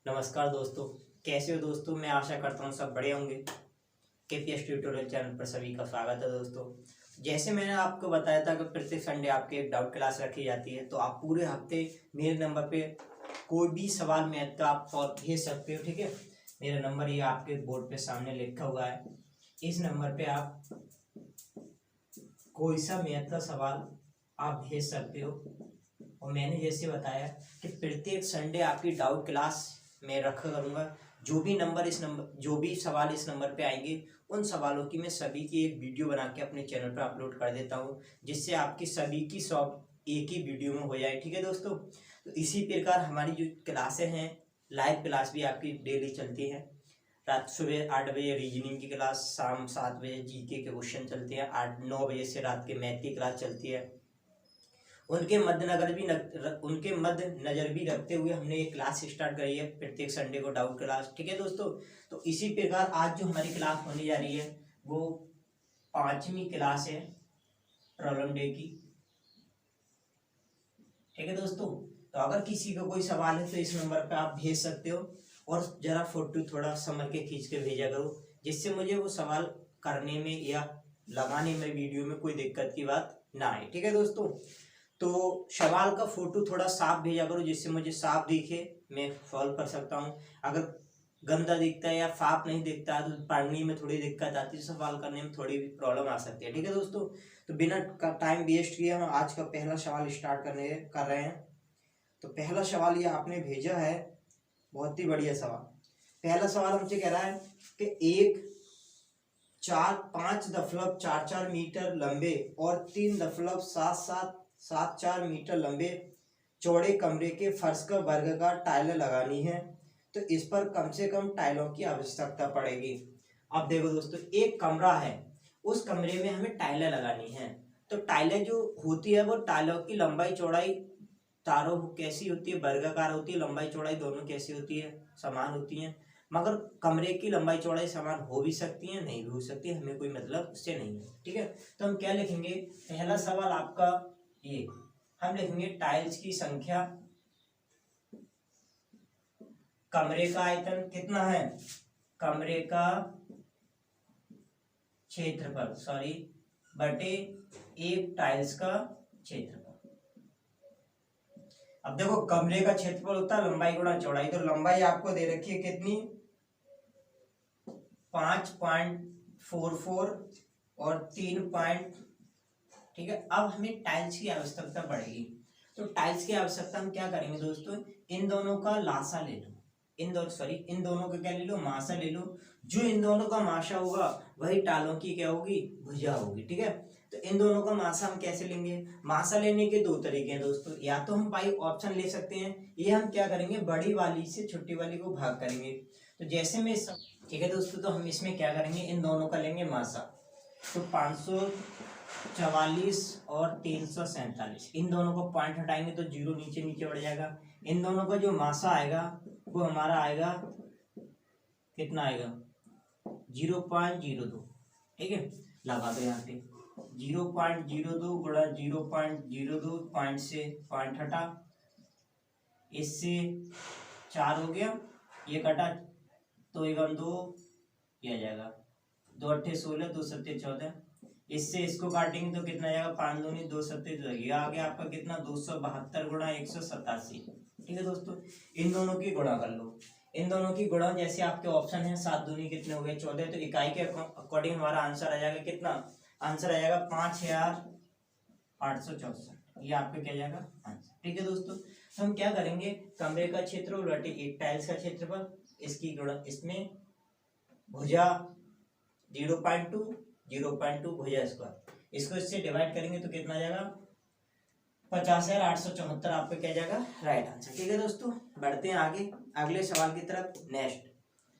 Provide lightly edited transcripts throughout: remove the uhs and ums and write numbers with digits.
नमस्कार दोस्तों, कैसे हो दोस्तों। मैं आशा करता हूँ सब बढ़िया होंगे। केपीएस ट्यूटोरियल चैनल पर सभी का स्वागत है दोस्तों। जैसे मैंने आपको बताया था कि प्रत्येक संडे आपकी एक डाउट क्लास रखी जाती है, तो आप पूरे हफ्ते मेरे नंबर पे कोई भी सवाल मैथ का आप सॉल्व भेज सकते हो। ठीक है, मेरा नंबर ये आपके बोर्ड पे सामने लिखा हुआ है। इस नंबर पे आप कोई सा मैथ का सवाल आप भेज सकते हो। और मैंने जैसे बताया कि प्रत्येक संडे आपकी डाउट क्लास मैं रखा करूँगा। जो भी सवाल इस नंबर पे आएंगे, उन सवालों की मैं सभी की एक वीडियो बना के अपने चैनल पर अपलोड कर देता हूँ, जिससे आपकी सभी की सॉल्व एक ही वीडियो में हो जाए। ठीक है दोस्तों, तो इसी प्रकार हमारी जो क्लासें हैं, लाइव क्लास भी आपकी डेली चलती है। रात सुबह 8 बजे रीजनिंग की क्लास, शाम 7 बजे जीके के क्वेश्चन चलते हैं, 8-9 बजे से रात के मैथ की क्लास चलती है। उनके मद्देनजर भी रखते हुए हमने एक क्लास स्टार्ट करी है प्रत्येक संडे को, डाउट क्लास। ठीक है दोस्तों, तो इसी प्रकार आज जो हमारी क्लास होने जा रही है वो 5वीं क्लास है प्रॉब्लम डे की। ठीक है दोस्तों, तो अगर किसी का कोई सवाल है तो इस नंबर पे आप भेज सकते हो, और जरा फोटो थोड़ा संभल के खींच के भेजा करो, जिससे मुझे वो सवाल करने में या लगाने में वीडियो में कोई दिक्कत की बात ना आए। ठीक है दोस्तों, तो सवाल का फोटो थोड़ा साफ भेजा करो, जिससे मुझे साफ दिखे, मैं सॉल्व कर सकता हूँ। अगर गंदा दिखता है या साफ नहीं दिखता है तो पढ़ने में थोड़ी दिक्कत आती है, सवाल करने में थोड़ी भी प्रॉब्लम आ सकती है। ठीक है दोस्तों, तो बिना टाइम वेस्ट किए हम आज का पहला सवाल स्टार्ट कर रहे हैं। तो पहला सवाल ये आपने भेजा है, बहुत ही बढ़िया सवाल। पहला सवाल हमसे कह रहा है कि एक 5.44 मीटर लंबे और 3.7774 मीटर लंबे चौड़े कमरे के फर्श का वर्गाकार टाइलें लगानी है, तो इस पर कम से कम टाइलों की आवश्यकता पड़ेगी। अब देखो दोस्तों, एक कमरा है, उस कमरे में हमें टाइलें लगानी है। तो टाइलें जो होती है वो टाइलों की लंबाई चौड़ाई तारों कैसी होती है, वर्गाकार होती है, लंबाई चौड़ाई दोनों कैसी होती है, समान होती है। मगर कमरे की लंबाई चौड़ाई समान हो भी सकती है, नहीं भी हो सकती है, हमें कोई मतलब उससे नहीं है। ठीक है, तो हम क्या लिखेंगे, पहला सवाल आपका ये, हम लिखेंगे टाइल्स की संख्या, कमरे का आयतन कितना है, कमरे का क्षेत्रफल बटे एक टाइल्स का क्षेत्रफल। अब देखो, कमरे का क्षेत्रफल होता है लंबाई गुणा चौड़ाई, तो लंबाई आपको दे रखी है कितनी, 5.44 और 3 ठीक है। अब हमें टाइल्स की आवश्यकता पड़ेगी, तो टाइल्स की आवश्यकता हम क्या करेंगे दोस्तों, इन दोनों का लासा ले लो, इन दोनों का क्या ले लो, मासा ले लो। जो इन दोनों का मासा होगा वही टालों की क्या होगी, भुजा होगी। ठीक है, तो इन दोनों का मासा हम कैसे लेंगे, मासा लेने के दो तरीके हैं दोस्तों। या तो हम पाई ऑप्शन ले सकते हैं, ये हम क्या करेंगे, बड़ी वाली से छोटी वाली को भाग करेंगे। तो जैसे में ठीक है दोस्तों, तो हम इसमें क्या करेंगे, इन दोनों का लेंगे मासा। तो 544 और 347, इन दोनों को पॉइंट हटाएंगे तो जीरो नीचे नीचे बढ़ जाएगा। इन दोनों का जो मासा आएगा वो हमारा आएगा, कितना आएगा, 0.02। ठीक है, लगा दो यहाँ पे 0.02 गुणा 0.02, पॉइंट से पॉइंट हटा, इससे 4 हो गया, ये कटा तो 1-2 किया जाएगा, 2 8 16, 2 7 14, इससे इसको काटेंगे तो कितना आएगा, 5 दूनी 2 7, ये आ गया आपका कितना, 272 गुणा 187। ठीक है दोस्तों, इन दोनों की गुणा कर लो, इन दोनों की गुणा जैसे आपके ऑप्शन है, 7 दूनी कितने हो गए 14, तो इकाई के अकॉर्डिंग हमारा आंसर आ जाएगा कितना, आंसर आ जाएगा 5864, ये आपका क्या जाएगा आंसर। ठीक है दोस्तों, तो हम क्या करेंगे, कमरे का क्षेत्रफल बटे एक टाइल्स का क्षेत्रफल, इसकी गुणा, इसमें भुजा 0.2 भुजा स्क्वायर, इसको इससे डिवाइड करेंगे तो कितना आ जाएगा, 50,874 आपका क्या जाएगा, राइट आंसर। ठीक है दोस्तों, बढ़ते हैं आगे अगले सवाल की तरफ। नेक्स्ट,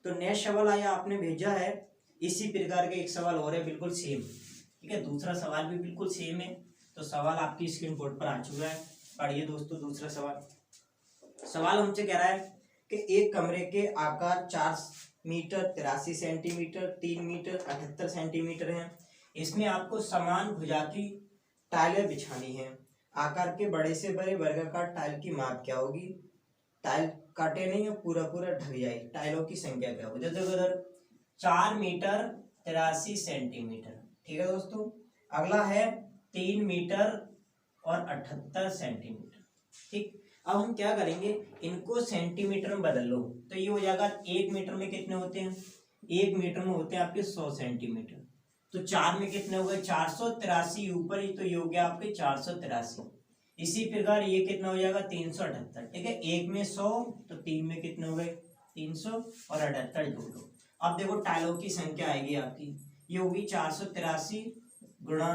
तो नेक्स्ट सवाल आया, आपने भेजा है इसी प्रकार के एक सवाल और है बिल्कुल सेम। ठीक है, दूसरा सवाल भी बिल्कुल सेम है। तो सवाल आपकी स्क्रीन बोर्ड पर आ चुका है, पढ़िए दोस्तों। दूसरा सवाल हमसे कह रहा है कि एक कमरे के आकार 4 मीटर 83 सेंटीमीटर, 3 मीटर 78 सेंटीमीटर है। इसमें आपको समान भुजा की टाइलें बिछानी है। आकार के बड़े से बड़े वर्गाकार टाइल की माप क्या होगी, टाइल काटे नहीं, पूरा पूरा ढक जाए। टाइलों की संख्या क्या हो, देखो इधर 4 मीटर 83 सेंटीमीटर, ठीक है दोस्तों। अगला है 3 मीटर और 78 सेंटीमीटर, ठीक। अब हम क्या करेंगे, इनको सेंटीमीटर में बदल लो, तो ये हो जाएगा 1 मीटर में कितने होते हैं, 1 मीटर में होते हैं आपके 100 सेंटीमीटर। तो 4 में कितने हो गए 483, ऊपर ही तो ये हो गया आपके 483। इसी प्रकार ये कितना हो जाएगा 378, ठीक है। 1 में 100 तो 3 में कितने हो गए 300 और 78 जोड़ लो। अब देखो टाइलों की संख्या आएगी आपकी, ये होगी 483 गुणा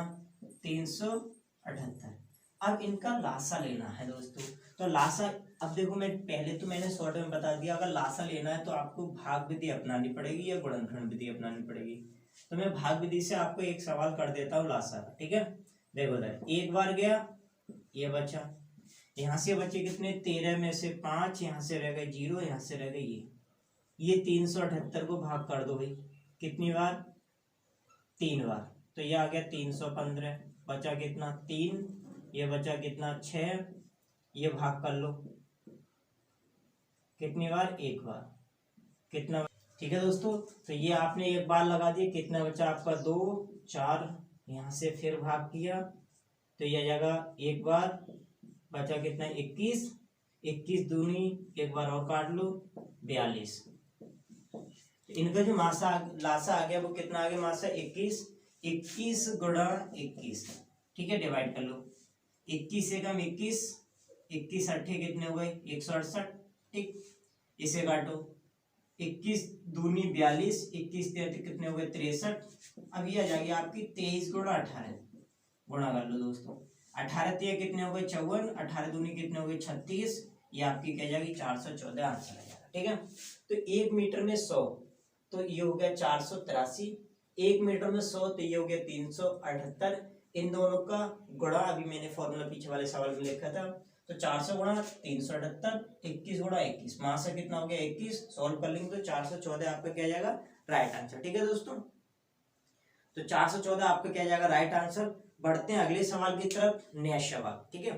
378। अब इनका लासा लेना है दोस्तों। तो लासा, अब देखो मैं पहले तो मैंने शॉर्ट में बता दिया, अगर लासा लेना है तो आपको भाग विधि अपनानी पड़ेगी या गुणनखंड विधि अपनानी पड़ेगी। तो मैं भाग विधि से आपको एक सवाल कर देता हूँ लासा का, ठीक है। देखो इधर एक बार गया, ये बचा, यहाँ से बचे कितने 13 में से 5, यहाँ से रह गए 0, यहाँ से रह गए ये 378 को भाग कर दो भाई, कितनी बार 3 बार, तो ये आ गया 315। बचा कितना 3, ये बचा कितना 6, ये भाग कर लो कितनी बार 1 बार, कितना, ठीक है दोस्तों। तो ये आपने 1 बार लगा दिया, कितना बचा आपका 2 4, यहाँ से फिर भाग किया तो यह जाएगा 1 बार, बचा कितना 21, 21 दूनी 1 बार और काट लो 42। इनका जो लासा आ गया वो कितना आ गया मासा 21, 21 गुणा 21, ठीक है, डिवाइड कर लो। 21 से कम 21, 21 अट्ठे कितने हो गए 168, ठीक। इसे काटो, 21 दूनी 42, 21 कितने हो गए 63। अब ये आ जाएगी आपकी 23 गुणा 18, गुणा कर लो दोस्तों। 18 कितने हो गए 54, 18 दूनी कितने हो गए 36, ये आपकी क्या जाएगी 414 आंसर आ जाएगा, ठीक है। तो 1 मीटर में 100, तो ये हो गया 483, 1 मीटर में 100 तो ये हो गया 378। इन दोनों का गुणा अभी मैंने फॉर्मूला पीछे वाले सवाल में लिखा था, तो 400 गुणा 378, 21 गुणा 21, वहां से कितना हो गया 21, सॉल्व कर लेंगे तो 414 आपका क्या जाएगा राइट आंसर, ठीक है दोस्तों। तो 414 आपका क्या जाएगा राइट आंसर। बढ़ते हैं अगले सवाल की तरफ, नेक्स्ट सवाल, ठीक है।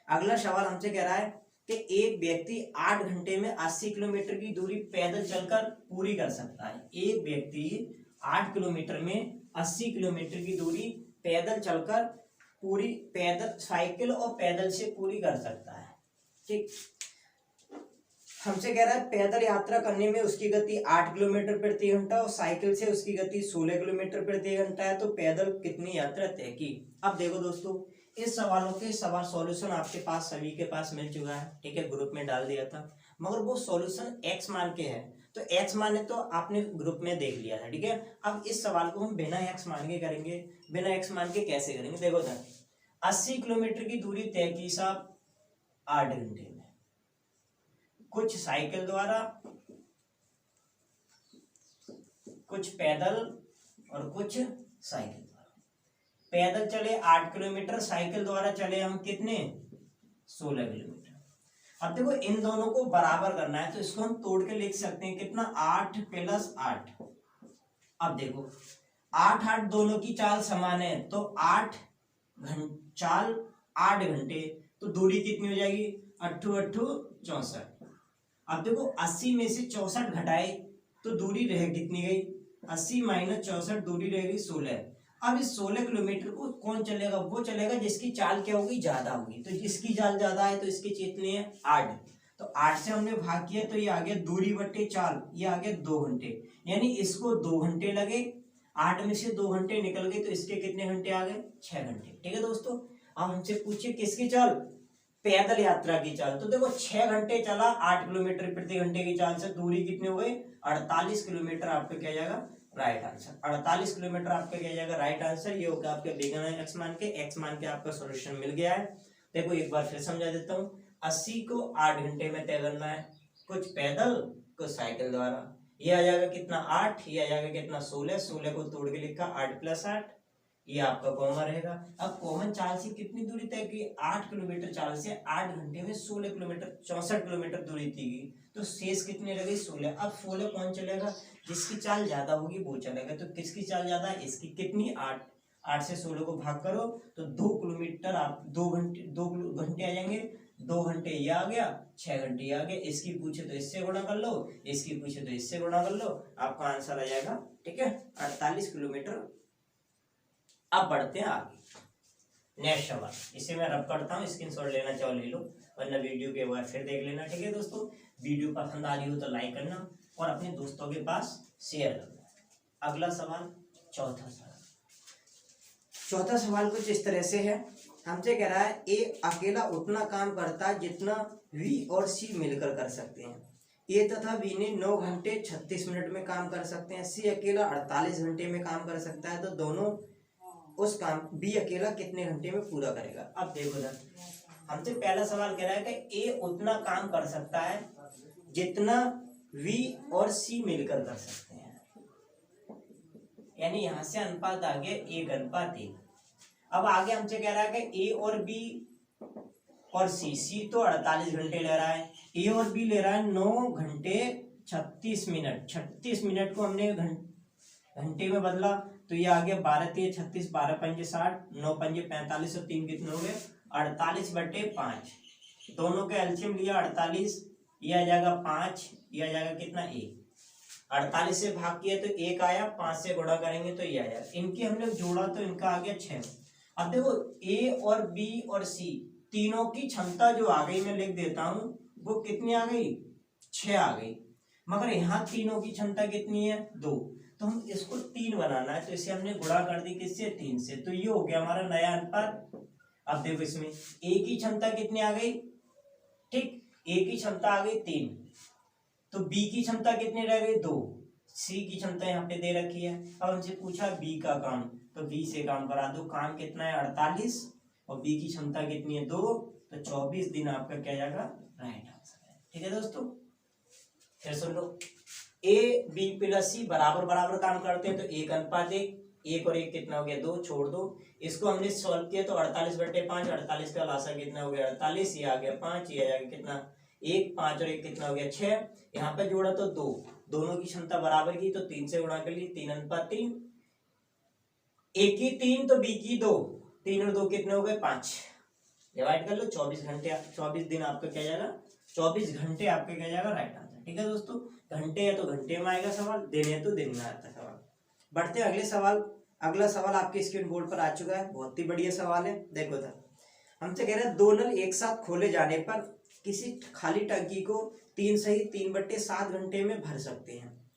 अगला सवाल हमसे कह रहा है कि एक व्यक्ति 8 घंटे में 80 किलोमीटर की दूरी पैदल चलकर पूरी कर सकता है। एक व्यक्ति 8 किलोमीटर में 80 किलोमीटर की दूरी पैदल चलकर पूरी, पैदल साइकिल और पैदल से पूरी कर सकता है, ठीक। हमसे कह रहा है पैदल यात्रा करने में उसकी गति 8 किलोमीटर प्रति घंटा और साइकिल से उसकी गति 16 किलोमीटर प्रति घंटा है, तो पैदल कितनी यात्रा तय की। अब देखो दोस्तों, इस सवालों के सवाल सॉल्यूशन आपके पास सभी के पास मिल चुका है, ठीक है, ग्रुप में डाल दिया था, मगर वो सॉल्यूशन x मान के है, तो x माने तो आपने ग्रुप में देख लिया था, ठीक है। अब इस सवाल को हम बिना x मान के करेंगे। बिना x मान के कैसे करेंगे, देखो था 80 किलोमीटर की दूरी तय की साहब 8 घंटे में, कुछ साइकिल द्वारा, कुछ पैदल और कुछ साइकिल द्वारा। पैदल चले 8 किलोमीटर, साइकिल द्वारा चले हम कितने 16 किलोमीटर। अब देखो इन दोनों को बराबर करना है, तो इसको हम तोड़ के लिख सकते हैं कितना 8 + 8। अब देखो 8 8 दोनों की चाल समान है, तो 8 चाल 8 घंटे, तो दूरी कितनी हो जाएगी 8 8 64। अब देखो 80 में से 64 घटाए तो दूरी रह कितनी गई 80 - 64, दूरी रहेगी 16। अब इस 16 किलोमीटर को कौन चलेगा, वो चलेगा जिसकी चाल क्या होगी ज्यादा होगी। तो जिसकी चाल ज्यादा है तो इसके कितने हैं 8, तो 8 से हमने भाग किया तो ये आ गया दूरी बट्टे चाल, ये आ गया 2 घंटे, यानी इसको 2 घंटे लगे। 8 में से 2 घंटे निकल गए तो इसके कितने घंटे आ गए 6 घंटे, ठीक है दोस्तों। अब हमसे पूछिए किसकी चाल, पैदल यात्रा की चाल। तो देखो 6 घंटे चला 8 किलोमीटर प्रति घंटे की चाल से, दूरी कितनी हो गई 48 किलोमीटर, आपका क्या जाएगा राइट आंसर। 48 किलोमीटर आपका क्या जाएगा राइट आंसर। ये होगा आपके बिना एक्स मान के आपका सॉल्यूशन मिल गया है। देखो एक बार फिर समझा देता हूँ, 80 को 8 घंटे में तय करना है, कुछ पैदल कुछ साइकिल द्वारा। ये आ जाएगा कितना 8, ये आ जाएगा कितना 16, 16 को तोड़ के लिखा 8 + 8, ये आपका कॉमन रहेगा। अब कॉमन चाल से कितनी दूरी तय की 8 किलोमीटर चाल से 8 घंटे में 16 किलोमीटर 64 किलोमीटर दूरी तय की, तो शेष कितने रह गई 16। अब 16 कौन चलेगा, जिसकी चाल ज्यादा होगी वो चलेगा। तो किसकी चाल ज्यादा है, इसकी कितनी 8, 8 से 16 को भाग करो तो 2 किलोमीटर, आप 2 घंटे आ जाएंगे, 2 घंटे ये आ गया, 6 घंटे ये आ गया। इसकी पूछे तो इससे गुणा कर लो, इसकी पूछे तो इससे गुणा कर लो, आपका आंसर आ जाएगा। ठीक है, 48 किलोमीटर। अब बढ़ते हैं आगे, नेक्स्ट सवाल। इसे मैं रब करता हूँ, स्क्रीनशॉट लेना चाहो ले लो, वरना वीडियो के बाद फिर देख लेना। ठीक है दोस्तों, वीडियो पसंद आ रही हो तो लाइक करना और अपने दोस्तों के पास शेयर करना। अगला सवाल, चौथा सवाल। चौथा सवाल कुछ इस तरह से है, हमसे कह रहा है ए अकेला उतना काम करता है जितना वी और सी मिलकर कर सकते हैं। ए तथा बी ने 9 घंटे 36 मिनट में काम कर सकते हैं, सी अकेला 48 घंटे में काम कर सकता है, तो दोनों उस काम बी अकेला कितने घंटे में पूरा करेगा। अब देखो सर, हमसे पहला सवाल कह रहा है कि ए उतना काम कर सकता है जितना वी और सी मिलकर कर सकते हैं, यानी यहां से अनुपात आ गया 1:1। अब आगे हमसे कह रहा है कि ए और बी और सी तो 48 घंटे ले रहा है, ए और बी ले रहा है 9 घंटे 36 मिनट। 36 मिनट को हमने घंटे में बदला तो ये आ गया 12 3 36, 12 5 60, 9 5 45 और 3 कितने हो गए 48/5। दोनों के एलसीएम लिया 48, ये आ जाएगा 5, ये आ जाएगा कितना 1। 48 से भाग किया तो 1 आया, 5 से गुणा करेंगे तो ये आया। इनकी हमने जोड़ा तो इनका आ गया 6। अब देखो ए और बी और सी तीनों की क्षमता जो आ गई, मैं लिख देता हूं, वो कितनी आ गई 6 आ गई, मगर यहाँ तीनों की क्षमता कितनी है 2। तो हम इसको 3 बनाना है, तो इसे हमने गुणा कर दी किससे 3 से, तो ये हो गया हमारा नया अनुपात। अब देखो इसमें ए की क्षमता कितनी आ गई, ठीक, ए की क्षमता आ गई 3, तो बी की क्षमता कितनी रह गई 2, सी की क्षमता यहाँ पे दे रखी है। अब हमसे पूछा बी का काम, तो बी से काम करा दो। काम कितना है 48 और बी की क्षमता कितनी है 2, तो 24 दिन आपका क्या जाएगा राइट आंसर है। ठीक है दोस्तों, फिर सुन लो, ए बी प्लस सी बराबर बराबर काम करते हैं तो 1:1, 1 और 1 कितना हो गया 2, छोड़ दो। इसको हमने सॉल्व किया तो 48/5, 48 का लासा कितना हो गया 48, ये आ गया 5, ये आ गया कितना 1, 5 और 1 कितना हो गया 6। यहाँ पे जोड़ा तो 2, दोनों की क्षमता बराबर की तो 3 से गुणा कर ली, 3:3। ए की 3 तो बी की 2, 3 और 2 कितने हो गए 5, डिवाइड कर लो 24 घंटे, 24 दिन आपका क्या जाएगा 24 घंटे आपका क्या जाएगा राइट आंसर। ठीक है दोस्तों, घंटे है तो घंटे में आएगा सवाल, दिन है तो दिन में आता सवाल। बढ़ते अगले सवाल। अगला सवाल आपके स्क्रीन बोर्ड पर आ चुका है, बहुत ही बढ़िया सवाल है। देखो सर, हमसे कह रहे हैं 2 नल एक साथ खोले जाने पर किसी खाली टंकी को 3 सही 3/7 घंटे में भर सकते हैं,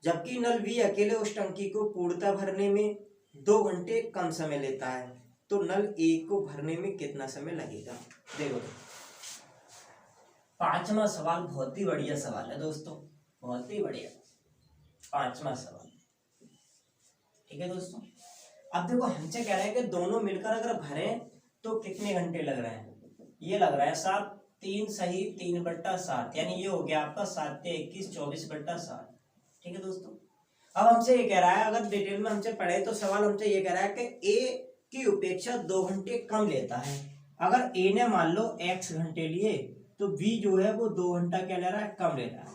जबकि नल बी अकेले उस टंकी को पूर्णतः भरने में 2 घंटे कम समय लेता है, तो नल ए को भरने में कितना समय लगेगा। देखो पांचवा सवाल बहुत ही बढ़िया सवाल है दोस्तों, बहुत ही बढ़िया पांचवा सवाल। ठीक है दोस्तों, अब देखो हमसे कह रहे हैं कि दोनों मिलकर अगर भरें तो कितने घंटे लग रहे हैं, ये लग रहा है 7, 3 सही 3/7, यानी ये हो गया आपका 7 से 21, 24/7। ठीक है दोस्तों, अब हमसे ये कह रहा है, अगर डिटेल में हमसे पढ़े तो सवाल हमसे ये कह रहा है कि ए की उपेक्षा 2 घंटे कम लेता है। अगर ए ने मान लो x घंटे लिए तो बी जो है वो 2 घंटा क्या ले रहा है कम ले रहा है।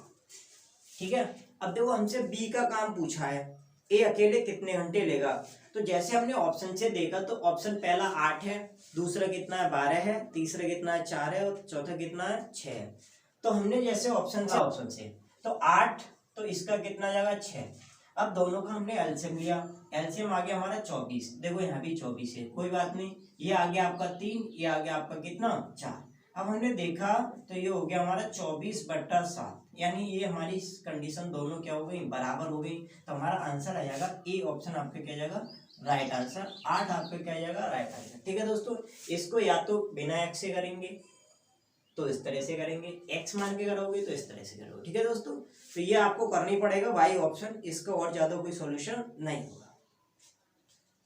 ठीक है, अब देखो हमसे बी का काम पूछा है, ए अकेले कितने घंटे लेगा, तो जैसे हमने ऑप्शन से देखा तो ऑप्शन पहला 8 है, दूसरा कितना है 12 है, तीसरा कितना है 4 है और चौथा कितना है 6 है। तो हमने जैसे ऑप्शन से तो 8, तो इसका कितना जाएगा 6। अब दोनों का हमने एलसीएम लिया, एलसीएम आ गया हमारा 24, देखो यहाँ भी 24 है, कोई बात नहीं, ये आ गया आपका 3, ये आ गया आपका कितना 4। अब हमने देखा तो ये हो गया हमारा 24/7, यानी ये हमारी कंडीशन दोनों क्या हो गई बराबर हो गई, तो हमारा आंसर आ जाएगा ए ऑप्शन आपका क्या जाएगा राइट आंसर, 8 आपका क्या जाएगा राइट आंसर। ठीक है दोस्तों, इसको या तो बिना एक्स से करेंगे तो इस तरह से करेंगे, एक्स मान के करोगे तो इस तरह से करोगे। ठीक है दोस्तों, तो ये आपको करनी पड़ेगा वाई ऑप्शन, इसका और ज्यादा कोई सॉल्यूशन नहीं होगा।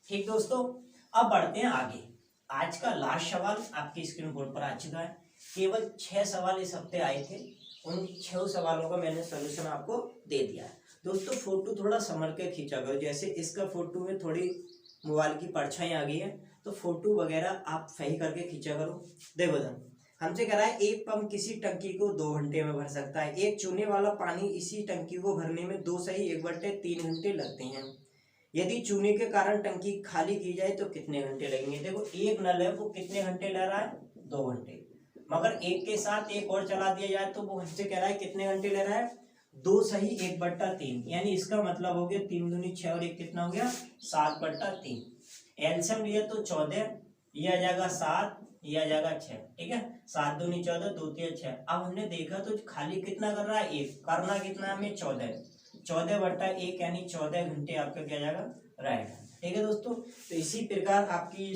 ठीक दोस्तों, अब बढ़ते हैं आगे। आज का लास्ट सवाल आपकी स्क्रीन बोर्ड पर आ चुका है, केवल 6 सवाल इस हफ्ते आए थे, उन 6 सवालों का मैंने सोल्यूशन आपको दे दिया है। दोस्तों फोटो थोड़ा संभल के खींचा करो, जैसे इसका फोटो में थोड़ी मोबाइल की परछाई आ गई है, तो फोटो वगैरह आप सही करके खींचा करो। देखो सर, हमसे कह रहा है एक पंप किसी टंकी को 2 घंटे में भर सकता है, एक चूने वाला पानी इसी टंकी को भरने में 2 सही 1/3 घंटे लगते हैं, यदि चूने के कारण टंकी खाली की जाए तो कितने घंटे लगेंगे। देखो एक नल है वो कितने घंटे ले रहा है 2 घंटे, मगर एक के साथ एक और चला दिया जाए तो वो हमसे कह रहा है कितने घंटे ले रहा है, 2 सही 1/3, यानी इसका मतलब हो गया 3 दूनी 6 और 1 कितना हो गया 7/3। एलसीएम लिया तो 14, ये आ जाएगा 7, ये आ जाएगा 6, ठीक है। 7 दूनी 14, 2 3 6। अब हमने देखा तो खाली कितना कर रहा है, 1, करना कितना है हमें 14, 14/1 यानी 14 घंटे आपका क्या जाएगा रहेगा, ठीक है दोस्तों। तो इसी प्रकार आपकी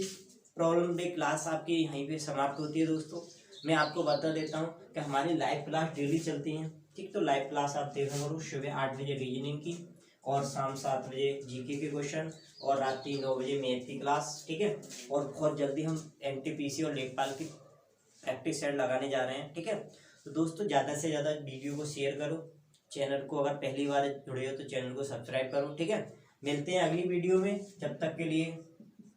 प्रॉब्लम डे क्लास आपकी यहीं पे समाप्त होती है दोस्तों। मैं आपको बता देता हूँ कि हमारी लाइव क्लास डेली चलती हैं, ठीक। तो लाइव क्लास आप देखा करो, सुबह 8 बजे रीजनिंग की और शाम 7 बजे जीके के क्वेश्चन और रात 9 बजे मैथ की क्लास, ठीक है। और बहुत जल्दी हम एनटीपीसी और लेखपाल की प्रैक्टिस सेट लगाने जा रहे हैं, ठीक है। तो दोस्तों ज़्यादा से ज़्यादा वीडियो को शेयर करो, चैनल को अगर पहली बार जुड़े हो तो चैनल को सब्सक्राइब करो, ठीक है। मिलते हैं अगली वीडियो में, जब तक के लिए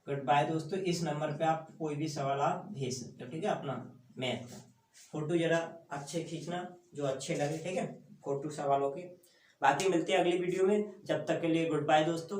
गुड बाय दोस्तों। इस नंबर पे आप कोई भी सवाल आप भेज सकते हो, ठीक है। अपना मैथ का फोटो जरा अच्छे खींचना जो अच्छे लगे, ठीक है, फोटो सवालों के। बाकी मिलते हैं अगली वीडियो में, जब तक के लिए गुड बाय दोस्तों।